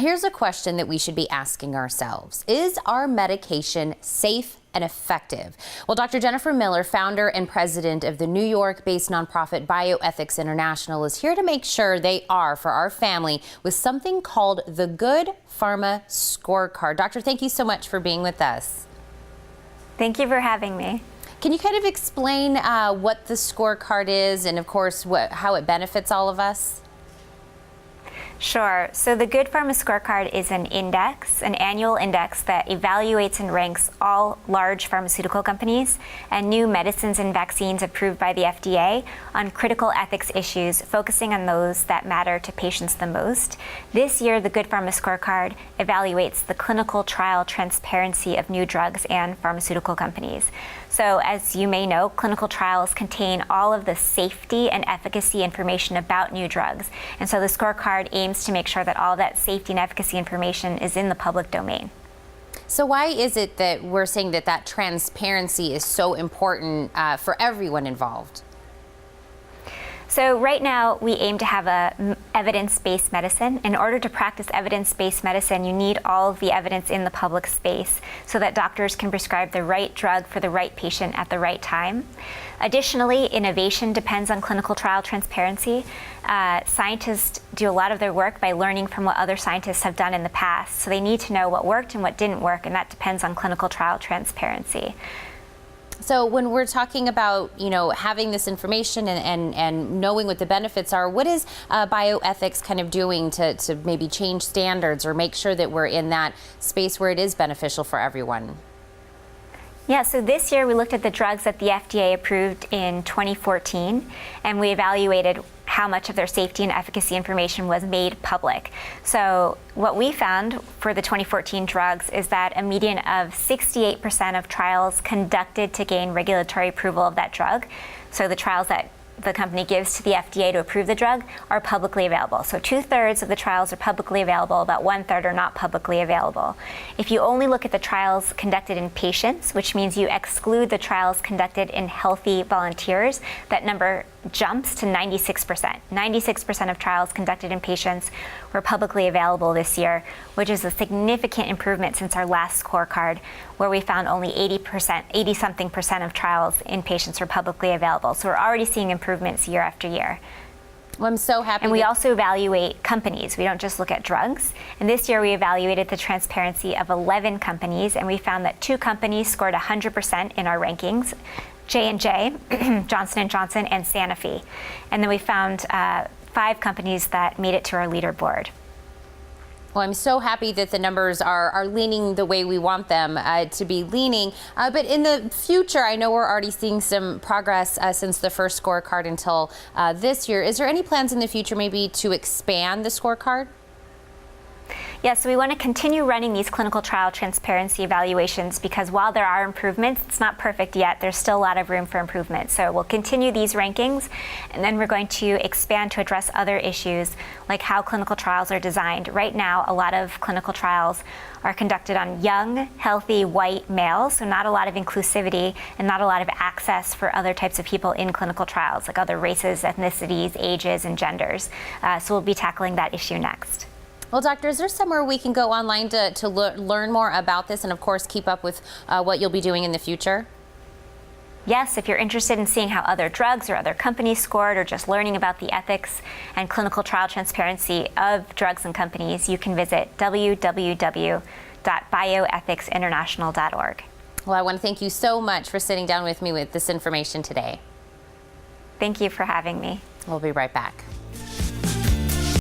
here's a question that we should be asking ourselves. Is our medication safe and effective? Well, Dr. Jennifer Miller, founder and president of the New York-based nonprofit Bioethics International, is here to make sure they are for our family with something called the Good Pharma Scorecard. Doctor, thank you so much for being with us. Thank you for having me. Can you kind of explain what the scorecard is and, of course, how it benefits all of us? Sure. So the Good Pharma Scorecard is an index, an annual index that evaluates and ranks all large pharmaceutical companies and new medicines and vaccines approved by the FDA on critical ethics issues, focusing on those that matter to patients the most. This year, the Good Pharma Scorecard evaluates the clinical trial transparency of new drugs and pharmaceutical companies. So as you may know, clinical trials contain all of the safety and efficacy information about new drugs. And so the scorecard aims to make sure that all that safety and efficacy information is in the public domain. So why is it that we're saying that that transparency is so important for everyone involved? So right now, we aim to have a evidence-based medicine. In order to practice evidence-based medicine, you need all of the evidence in the public space so that doctors can prescribe the right drug for the right patient at the right time. Additionally, innovation depends on clinical trial transparency. Scientists do a lot of their work by learning from what other scientists have done in the past. So they need to know what worked and what didn't work, and that depends on clinical trial transparency. So when we're talking about, having this information and knowing what the benefits are, what is bioethics kind of doing to maybe change standards or make sure that we're in that space where it is beneficial for everyone? Yeah, so this year we looked at the drugs that the FDA approved in 2014, and we evaluated how much of their safety and efficacy information was made public. So what we found for the 2014 drugs is that a median of 68% of trials conducted to gain regulatory approval of that drug, so the trials that the company gives to the FDA to approve the drug, are publicly available. So 2/3 of the trials are publicly available, about 1/3 are not publicly available. If you only look at the trials conducted in patients, which means you exclude the trials conducted in healthy volunteers, that number jumps to 96%. 96% of trials conducted in patients were publicly available this year, which is a significant improvement since our last scorecard, where we found only 80-something percent of trials in patients were publicly available. So we're already seeing improvements year after year. Well, I'm so happy. And we also evaluate companies. We don't just look at drugs. And this year we evaluated the transparency of 11 companies, and we found that 2 companies scored 100% in our rankings: J&J, Johnson & Johnson, and Sanofi. And then we found 5 companies that made it to our leaderboard. Well, I'm so happy that the numbers are leaning the way we want them to be leaning. But in the future, I know we're already seeing some progress since the first scorecard until this year. Is there any plans in the future maybe to expand the scorecard? Yes, so we want to continue running these clinical trial transparency evaluations because while there are improvements, it's not perfect yet. There's still a lot of room for improvement. So we'll continue these rankings, and then we're going to expand to address other issues like how clinical trials are designed. Right now, a lot of clinical trials are conducted on young, healthy, white males, so not a lot of inclusivity and not a lot of access for other types of people in clinical trials, like other races, ethnicities, ages, and genders. So we'll be tackling that issue next. Well, doctor, is there somewhere we can go online to learn more about this and, of course, keep up with what you'll be doing in the future? Yes, if you're interested in seeing how other drugs or other companies scored or just learning about the ethics and clinical trial transparency of drugs and companies, you can visit www.bioethicsinternational.org. Well, I want to thank you so much for sitting down with me with this information today. Thank you for having me. We'll be right back.